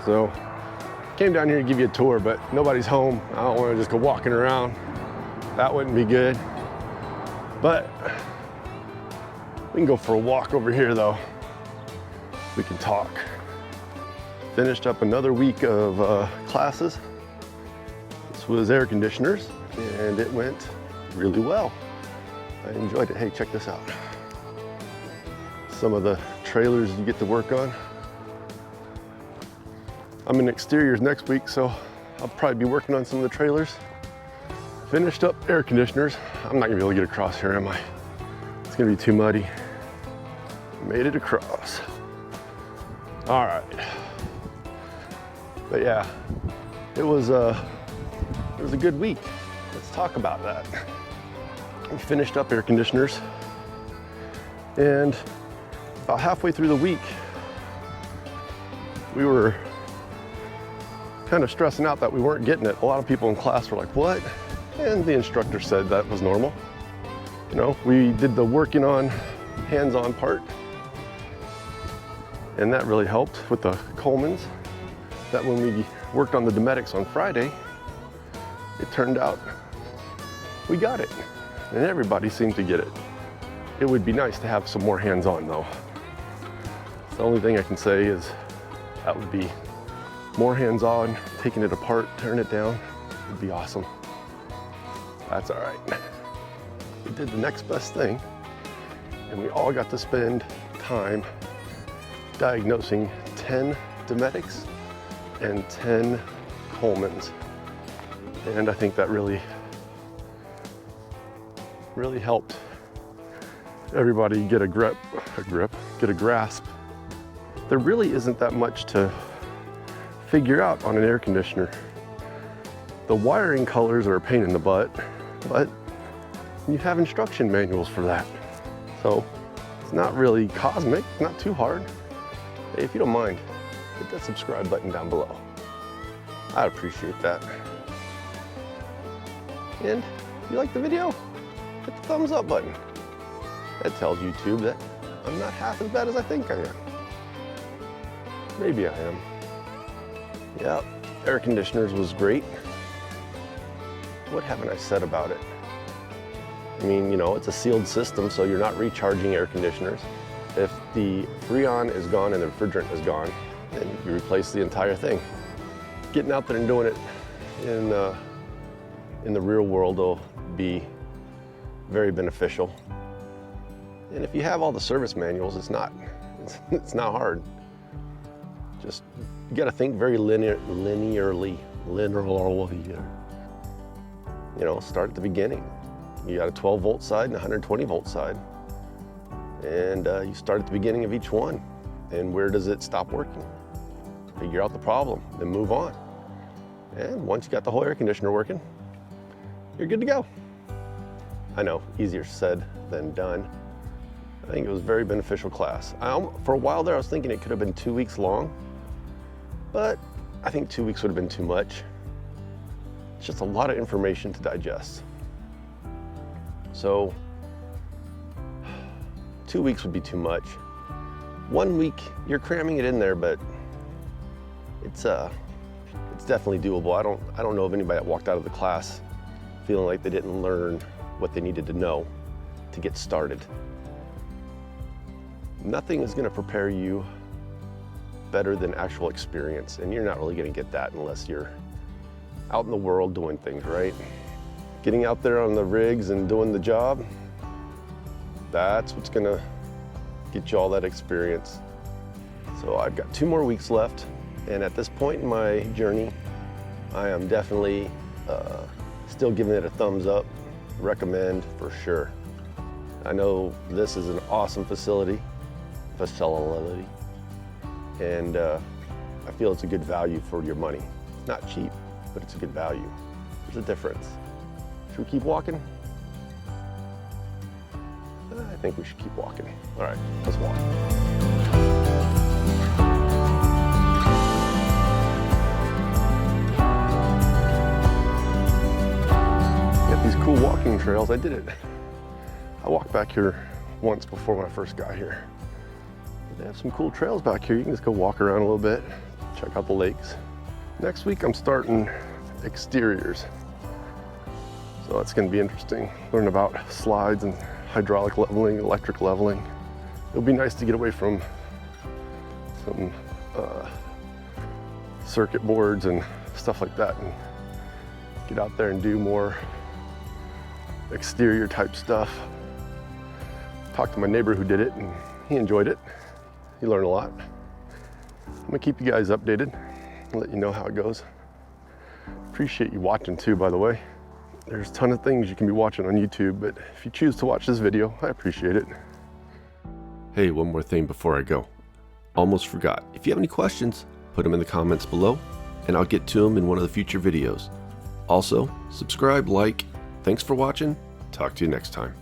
So came down here to give you a tour, but nobody's home. I don't want to just go walking around. That wouldn't be good. But we can go for a walk over here though. We can talk. Finished up another week of classes. This was air conditioners and it went really well. I enjoyed it. Hey, check this out. Some of the trailers you get to work on. I'm in exteriors next week, so I'll probably be working on some of the trailers. Finished up air conditioners. I'm not gonna be able to get across here, am I? It's gonna be too muddy. Made it across. All right. But yeah, it was a good week. Let's talk about that. We finished up air conditioners, and about halfway through the week, we were kind of stressing out that we weren't getting it. A lot of people in class were like, what? And the instructor said that was normal. You know, we did the working on, hands-on part, and that really helped with the Colemans. That when we worked on the Dometics on Friday, it turned out we got it, and everybody seemed to get it. It would be nice to have some more hands-on though. The only thing I can say is that would be more hands-on, taking it apart, tearing it down, would be awesome. That's all right. We did the next best thing, and we all got to spend time diagnosing 10 Dometics and 10 Colemans. And I think that really helped everybody get a grasp. There really isn't that much to figure out on an air conditioner. The wiring colors are a pain in the butt, but you have instruction manuals for that. So it's not really cosmic, not too hard. Hey, if you don't mind, hit that subscribe button down below. I'd appreciate that. And if you like the video, hit the thumbs up button. That tells YouTube that I'm not half as bad as I think I am. Maybe I am. Yeah, air conditioners was great. What haven't I said about it? I mean, you know, it's a sealed system, so you're not recharging air conditioners. If the Freon is gone and the refrigerant is gone, then you replace the entire thing. Getting out there and doing it in the real world will be very beneficial. And if you have all the service manuals, it's not hard. Just, you gotta think very linearly. You know, start at the beginning. You got a 12 volt side and a 120 volt side. And you start at the beginning of each one. And where does it stop working? Figure out the problem, then move on. And once you got the whole air conditioner working, you're good to go. I know, easier said than done. I think it was a very beneficial class. For a while there, I was thinking it could have been 2 weeks long, but I think 2 weeks would have been too much. It's just a lot of information to digest. So 2 weeks would be too much. 1 week, you're cramming it in there, but it's definitely doable. I don't know of anybody that walked out of the class feeling like they didn't learn what they needed to know to get started. Nothing is going to prepare you better than actual experience, and you're not really going to get that unless you're out in the world doing things, right? Getting out there on the rigs and doing the job, that's what's going to get you all that experience. So I've got 2 more weeks left, and at this point in my journey, I am definitely still giving it a thumbs up, recommend for sure. I know this is an awesome facility, and I feel it's a good value for your money. It's not cheap, but it's a good value. There's a difference. Should we keep walking? I think we should keep walking. All right, let's walk. Got these cool walking trails. I did it. I walked back here once before when I first got here. They have some cool trails back here. You can just go walk around a little bit, check out the lakes. Next week I'm starting exteriors. So that's going to be interesting. Learn about slides and hydraulic leveling, electric leveling. It'll be nice to get away from some circuit boards and stuff like that and get out there and do more exterior type stuff. Talked to my neighbor who did it and he enjoyed it. He learned a lot. I'm gonna keep you guys updated and let you know how it goes. Appreciate you watching too, by the way. There's a ton of things you can be watching on YouTube, but if you choose to watch this video, I appreciate it. Hey, one more thing before I go. Almost forgot. If you have any questions, put them in the comments below and I'll get to them in one of the future videos. Also, subscribe, like. Thanks for watching. Talk to you next time.